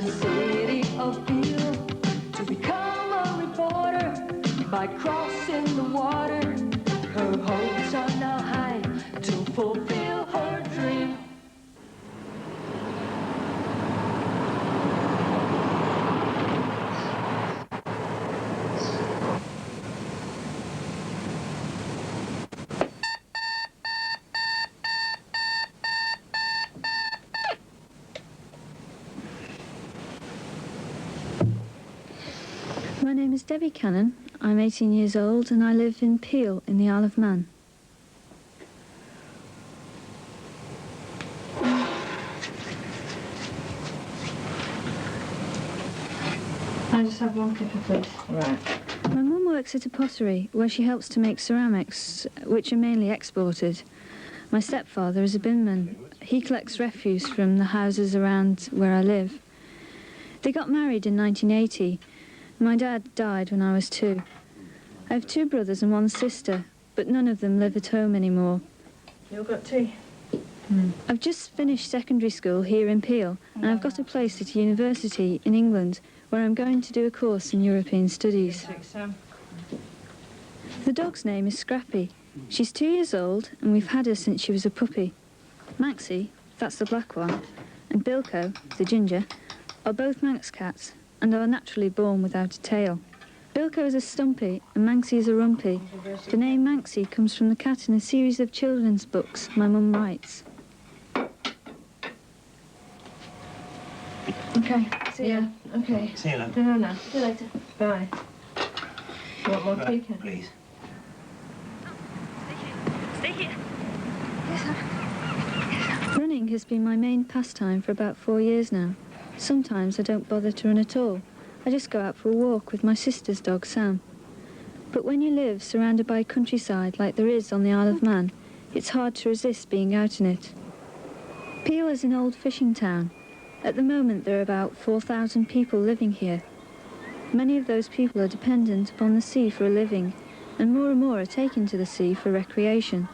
the city of Peel to become a reporter by crossing the water. Her hopes are now high to fulfill her dream. My name is Debby Cannon. I'm 18 years old and I live in Peel in the Isle of Man. I just have one clipper, please. Right. My mum works at a pottery where she helps to make ceramics, which are mainly exported. My stepfather is a binman. He collects refuse from the houses around where I live. They got married in 1980. My dad died when I was 2. I have 2 brothers and 1 sister, but none of them live at home anymore. You all got tea? I've just finished secondary school here in Peel, and I've got a place at a university in England where I'm going to do a course in European Studies. The dog's name is Scrappy. She's 2 years old, and we've had her since she was a puppy. Maxie, that's the black one, and Bilko, the ginger, are both Manx cats, and are naturally born without a tail. Bilko is a stumpy and Manxie is a rumpy. The name Manxie comes from the cat in a series of children's books my mum writes. Okay, see ya. Okay. See you later. No. See you later. Bye. You want more tea, Ken? Please. Stay here. Running has been my main pastime for about 4 years now. Sometimes I don't bother to run at all. I just go out for a walk with my sister's dog, Sam. But when you live surrounded by countryside like there is on the Isle of Man, it's hard to resist being out in it. Peel is an old fishing town. At the moment there are about 4,000 people living here. Many of those people are dependent upon the sea for a living, and more are taken to the sea for recreation.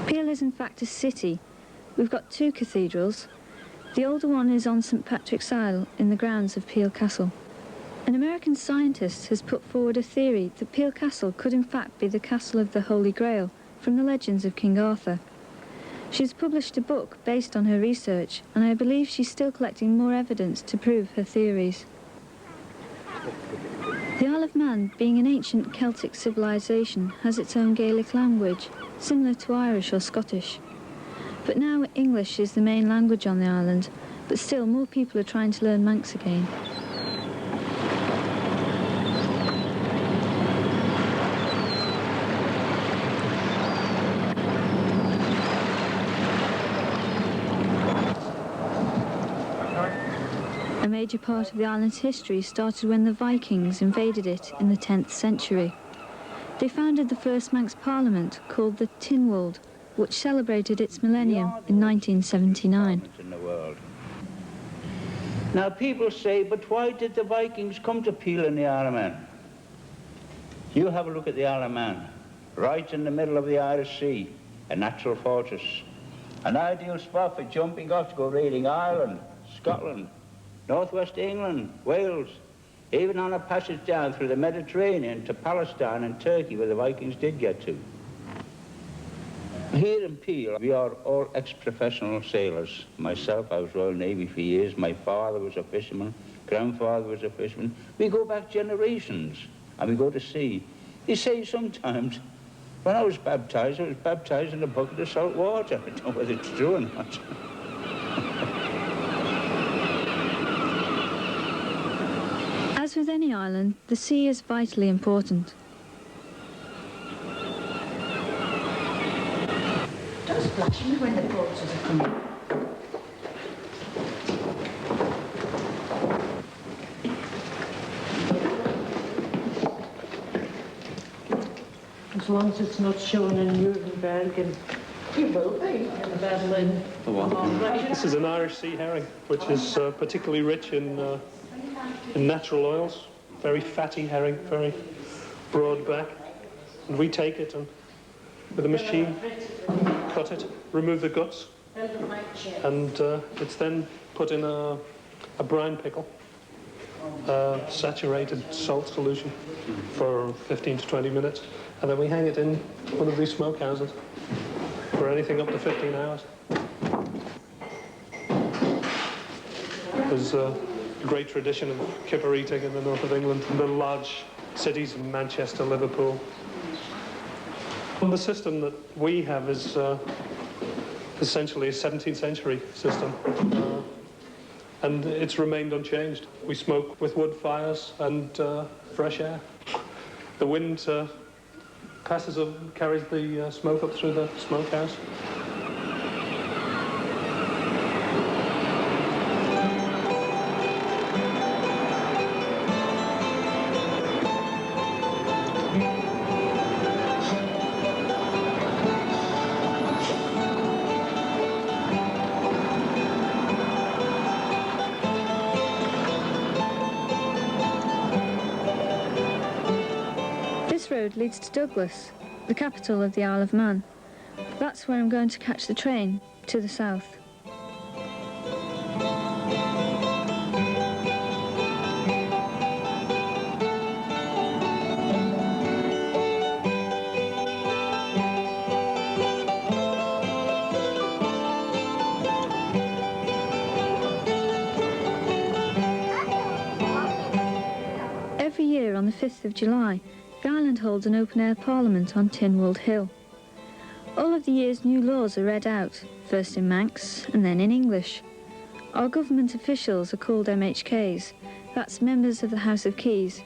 Peel is in fact a city. We've got 2 cathedrals. The older one is on St Patrick's Isle in the grounds of Peel Castle. An American scientist has put forward a theory that Peel Castle could in fact be the castle of the Holy Grail from the legends of King Arthur. She's published a book based on her research, and I believe she's still collecting more evidence to prove her theories. The Isle of Man, being an ancient Celtic civilization, has its own Gaelic language, similar to Irish or Scottish. But now English is the main language on the island, but still more people are trying to learn Manx again. A major part of the island's history started when the Vikings invaded it in the 10th century. They founded the first Manx parliament, called the Tynwald, which celebrated its millennium in 1979. In the world. Now people say, but why did the Vikings come to Peel in the Isle of Man? You have a look at the Isle of Man, right in the middle of the Irish Sea, a natural fortress. An ideal spot for jumping off to go raiding Ireland, Scotland, northwest England, Wales, even on a passage down through the Mediterranean to Palestine and Turkey, where the Vikings did get to. Here in Peel, we are all ex-professional sailors. Myself, I was Royal Navy for years. My father was a fisherman. Grandfather was a fisherman. We go back generations, and we go to sea. They say sometimes, when I was baptized in a bucket of salt water. I don't know whether it's true or not. As with any island, the sea is vitally important. Don't splash me when the boats are coming. As long as it's not shown in Nuremberg and You will be in the battle in. The what? This is an Irish sea herring, which is particularly rich in natural oils. Very fatty herring, very broad back. And we take it and, with a machine, cut it, remove the guts, and it's then put in a brine pickle, saturated salt solution for 15 to 20 minutes, and then we hang it in one of these smokehouses for anything up to 15 hours. There's a great tradition of kipper eating in the north of England, in the large cities of Manchester, Liverpool. And the system that we have is essentially a 17th century system, and it's remained unchanged. We smoke with wood fires and fresh air. The wind carries the smoke up through the smokehouse. This road leads to Douglas, the capital of the Isle of Man. That's where I'm going to catch the train to the south. Every year on the 5th of July, the island holds an open-air parliament on Tynwald Hill. All of the year's new laws are read out, first in Manx and then in English. Our government officials are called MHKs, that's members of the House of Keys,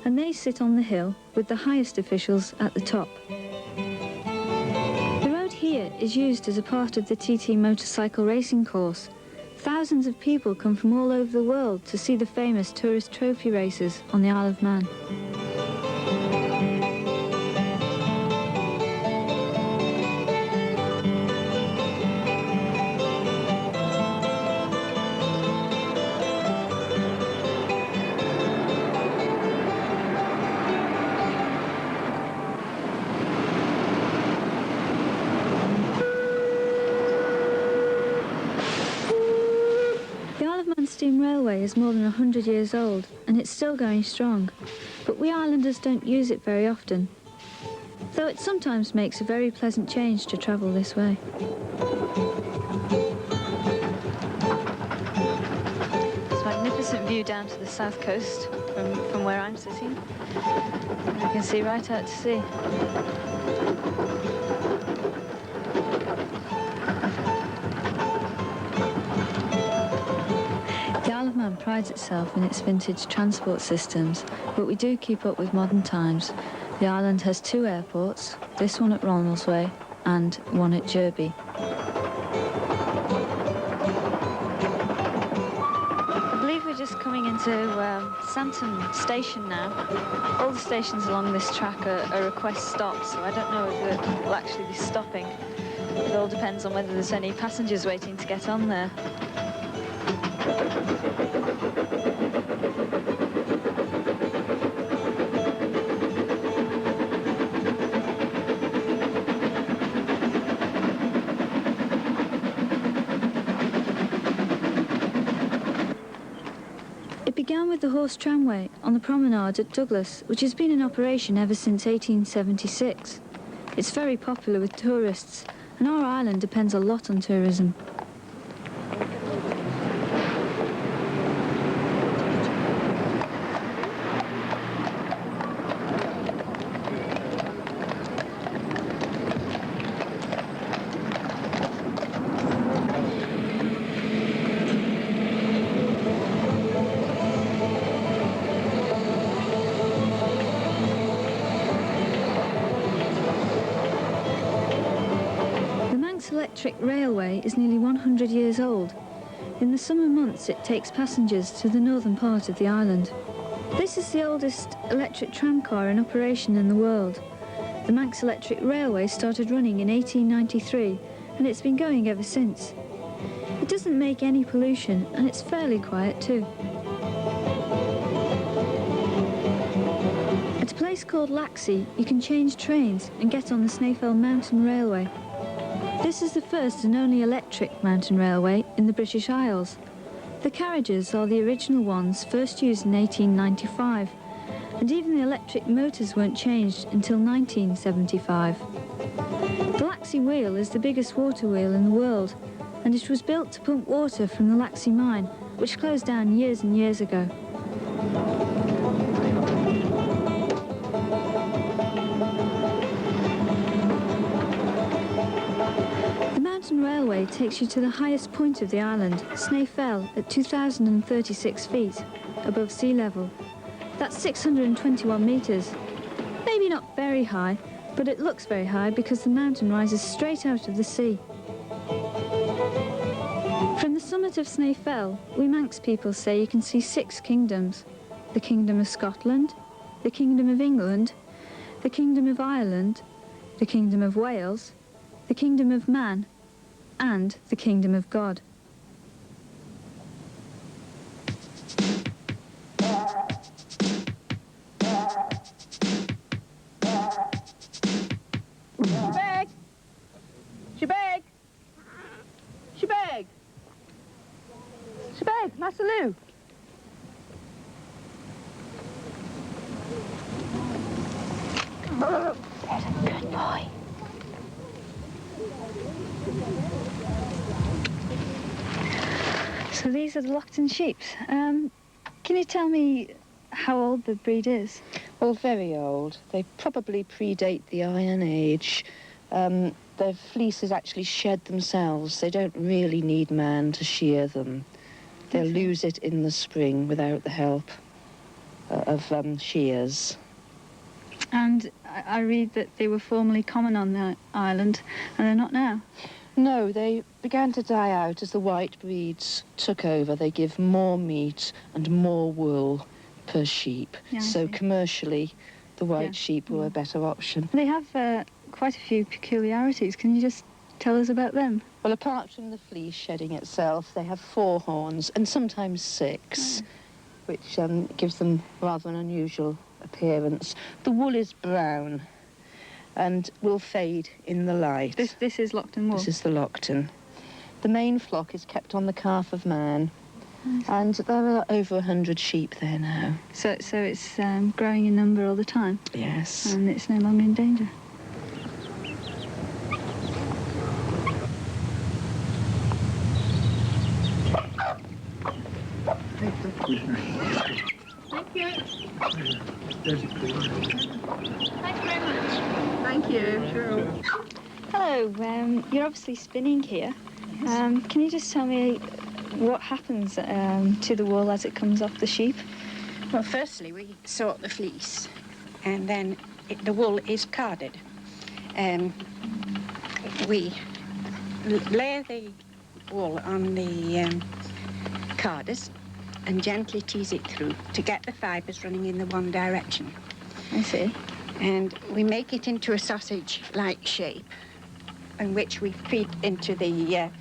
and they sit on the hill with the highest officials at the top. The road here is used as a part of the TT motorcycle racing course. Thousands of people come from all over the world to see the famous tourist trophy races on the Isle of Man. Steam Railway is more than 100 years old and it's still going strong, but we islanders don't use it very often, though it sometimes makes a very pleasant change to travel this way. It's a magnificent view down to the south coast from where I'm sitting. And you can see right out to sea. Prides itself in its vintage transport systems, but we do keep up with modern times. The island has 2 airports, this one at Ronaldsway and one at Derby. I believe we're just coming into Santon Station now. All the stations along this track are request stops, so I don't know if it will actually be stopping. It all depends on whether there's any passengers waiting to get on there. It began with the horse tramway on the promenade at Douglas, which has been in operation ever since 1876. It's very popular with tourists, and our island depends a lot on tourism. Electric railway is nearly 100 years old. In the summer months it takes passengers to the northern part of the island. This is the oldest electric tramcar in operation in the world. The Manx Electric Railway started running in 1893 and it's been going ever since. It doesn't make any pollution, and it's fairly quiet too. At a place called Laxey, you can change trains and get on the Snaefell Mountain Railway. This is the first and only electric mountain railway in the British Isles. The carriages are the original ones, first used in 1895, and even the electric motors weren't changed until 1975. The Laxey wheel is the biggest water wheel in the world, and it was built to pump water from the Laxey mine, which closed down years and years ago. The mountain railway takes you to the highest point of the island, Snaefell, at 2,036 feet above sea level. That's 621 metres. Maybe not very high, but it looks very high because the mountain rises straight out of the sea. From the summit of Snaefell, we Manx people say you can see 6 kingdoms. The Kingdom of Scotland, the Kingdom of England, the Kingdom of Ireland, the Kingdom of Wales, the Kingdom of Man, and the Kingdom of God. Shebeg! Shebeg! Shebeg! Shebeg, Master Lou! There's a good boy. So these are the Lockton sheep. Can you tell me how old the breed is? Well, very old. They probably predate the Iron Age. Their fleeces actually shed themselves. They don't really need man to shear them. They'll lose it in the spring without the help of shears. And I read that they were formerly common on the island, and they're not now. No, they began to die out as the white breeds took over. They give more meat and more wool per sheep. Yeah, I so see. commercially, the white sheep were a better option. They have quite a few peculiarities. Can you just tell us about them? Well, apart from the fleece shedding itself, they have 4 horns and sometimes 6, which gives them rather an unusual appearance. The wool is brown and will fade in the light. This is Lockton wool? This is the Lockton. The main flock is kept on the Calf of Man, and there are over 100 sheep there now. So it's growing in number all the time? Yes. And it's no longer in danger? Thank you, sure. Hello, you're obviously spinning here. Yes. Can you just tell me what happens to the wool as it comes off the sheep? Well, firstly, we sort the fleece, and then the wool is carded. We lay the wool on the carders and gently tease it through to get the fibres running in the one direction. I see. And we make it into a sausage-like shape, in which we feed into the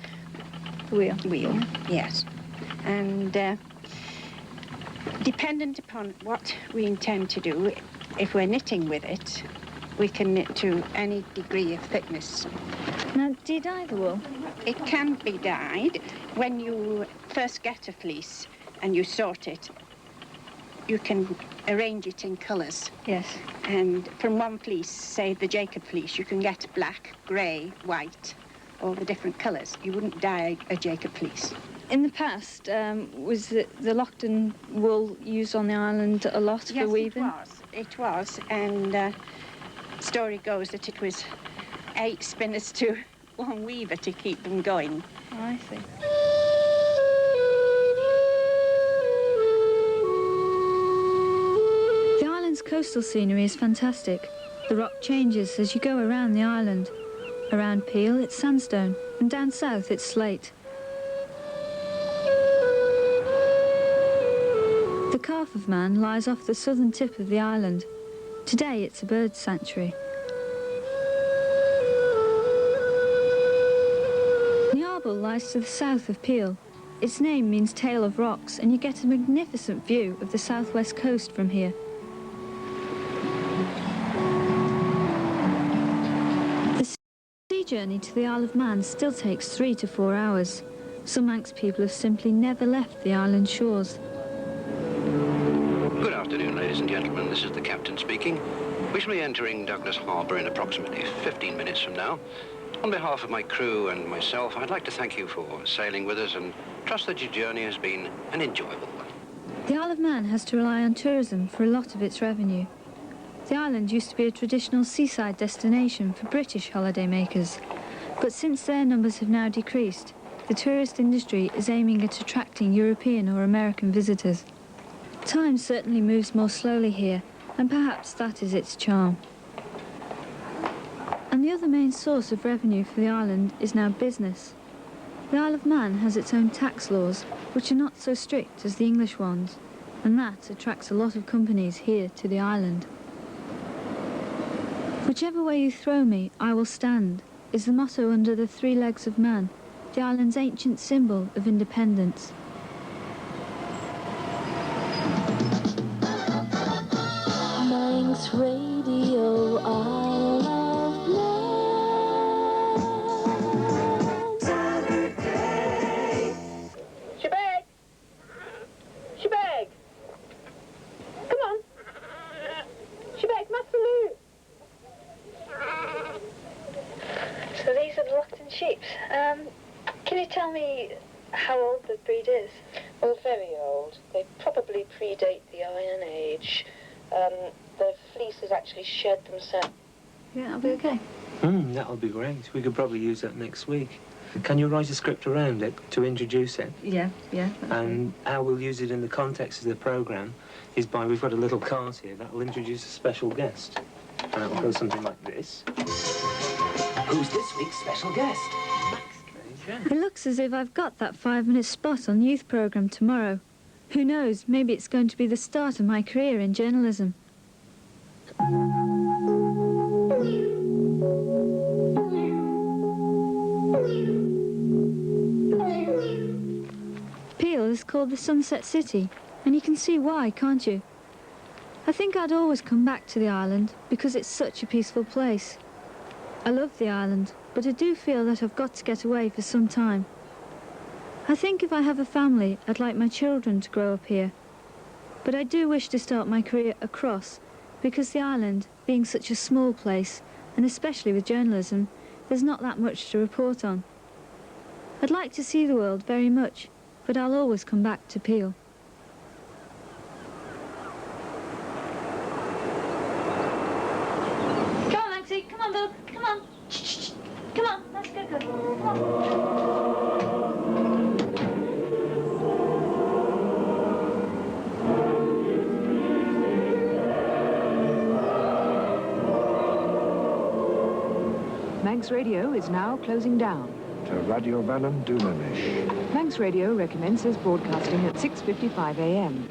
wheel. Yes. And dependent upon what we intend to do, if we're knitting with it, we can knit to any degree of thickness. Now, do you dye the wool? It can be dyed. When you first get a fleece and you sort it, you can arrange it in colours. Yes. And from one fleece, say the Jacob fleece, you can get black, grey, white, all the different colours. You wouldn't dye a Jacob fleece. In the past, was the Lockton wool used on the island a lot for weaving? Yes, it was. And story goes that it was 8 spinners to 1 weaver to keep them going. Oh, I see. The island's coastal scenery is fantastic. The rock changes as you go around the island. Around Peel, it's sandstone, and down south, it's slate. The Calf of Man lies off the southern tip of the island. Today, it's a bird sanctuary. Whipple lies to the south of Peel. Its name means Tail of Rocks, and you get a magnificent view of the southwest coast from here. The sea journey to the Isle of Man still takes 3 to 4 hours. Some Manx people have simply never left the island shores. Good afternoon, ladies and gentlemen. This is the captain speaking. We shall be entering Douglas Harbour in approximately 15 minutes from now. On behalf of my crew and myself, I'd like to thank you for sailing with us and trust that your journey has been an enjoyable one. The Isle of Man has to rely on tourism for a lot of its revenue. The island used to be a traditional seaside destination for British holidaymakers, but since their numbers have now decreased, the tourist industry is aiming at attracting European or American visitors. Time certainly moves more slowly here, and perhaps that is its charm. And the other main source of revenue for the island is now business. The Isle of Man has its own tax laws, which are not so strict as the English ones, and that attracts a lot of companies here to the island. Whichever way you throw me, I will stand, is the motto under the 3 legs of man, the island's ancient symbol of independence. Manx Radio, Isle of Man. Saturday. Shebag! Shebag! Come on! Shebag, Masaloo! So these are the Lockton sheep. Can you tell me how old the breed is? Well, very old. They probably predate the Iron Age. Their fleeces actually shed themselves. Yeah, that'll be okay. That'll be great. We could probably use that next week. Can you write a script around it to introduce it? Yeah. And how we'll use it in the context of the programme is by, we've got a little card here that'll introduce a special guest. And it'll go something like this. Who's this week's special guest? It looks as if I've got that 5-minute spot on the youth programme tomorrow. Who knows, maybe it's going to be the start of my career in journalism. Peel is called the Sunset City, and you can see why, can't you? I think I'd always come back to the island because it's such a peaceful place. I love the island, but I do feel that I've got to get away for some time. I think if I have a family, I'd like my children to grow up here. But I do wish to start my career across, because the island, being such a small place, and especially with journalism, there's not that much to report on. I'd like to see the world very much, but I'll always come back to Peel. Come on, Maxie, come on, Bill, come on. Shh. Come on, let's go, come on. Manx Radio is now closing down. To Radio Bremen, Dulanish. Manx Radio recommences broadcasting at 6:55 a.m.